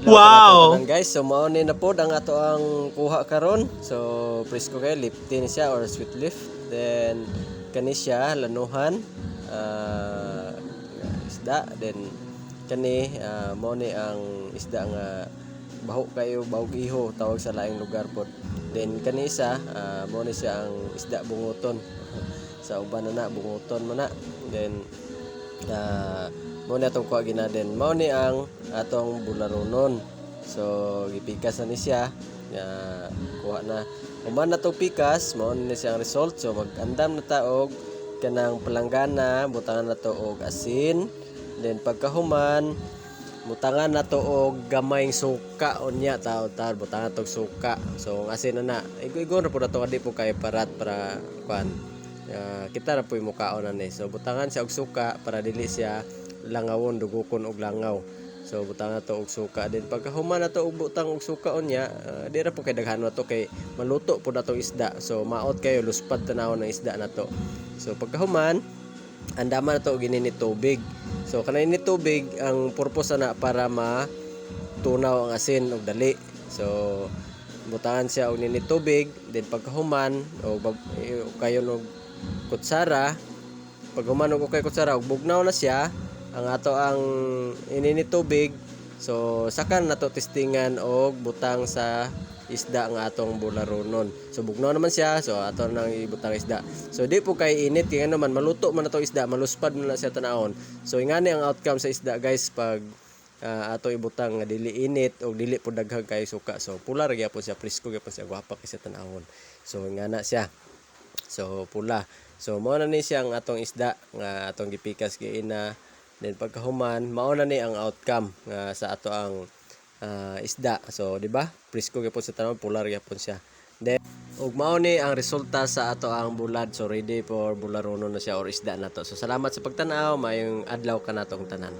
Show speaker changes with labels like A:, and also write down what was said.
A: Wow!
B: Guys, so mao ni na pod ang ato ang kuha karon. So presko kay liptin siya or sweet leaf. Then kani siya lanuhan isda, then kani mao ni ang isda nga baho kayo, bahog iho tawag sa laing lugar pod. Then kani isa mao ni siya ang isda bunguton. Sa uban na bunguton man na. Then mao ni atong kuha ginaden. Mao ni ang atong bularonon. So gipikas na ni siya. Kuha na. Human na to pikas, mao ni siya ang result. So mag-andam na ta og kanang palanggana, butangan na to og asin. Then pagkahuman, butangan na to og gamayng suka unya taon-taon, butangan to og suka. So ang asin na igo-igo na po na to adi po kay parat para kuan. Kita na po yung mukaon na ni. So butangan siya og suka para dili siya langawon, dugukon og langaw. So butangan na to og suka. Then pagkahuman na to og butang og suka unya, di ra po kay daghan na to kay maluto po na to isda. So maot kayo luspad tanawon ng isda na to. So pagkahuman, andaman na to og ininit tubig. So kanay ni tubig ang purpose na para matunaw ang asin og dali. So butangan siya og ininit tubig, then pagkahuman og kayo og kutsara, paghuman og kay kutsara og bugnaw na siya ang ato ang ininit tubig. So saka na to testingan og butang sa isda nga atong bularonon. So bugnaw naman siya, so ato nang ibutang isda. So di po kay init kay naman maluto man na to isda, maluspad na siya tanahon. So ingani ang outcome sa isda guys pag ato ibutang nga dili init o dili po daghang kay suka. So pula ra gyapon siya, presko gyapon siya, gwapa kay siya tanahon. So ingana siya. So pula. So mao na ni siya ang atong isda nga atong gipikas giina. Then pagkahuman, mao na ni ang outcome sa ato ang isda. So di ba? Presko gyapon sa tanawon, pula ra gyapon siya. Then ug mao ni ang resulta sa ato ang bulad. So ready for bularonon na siya or isda na to. So salamat sa pagtan-aw, mayong adlaw kanatong tanan.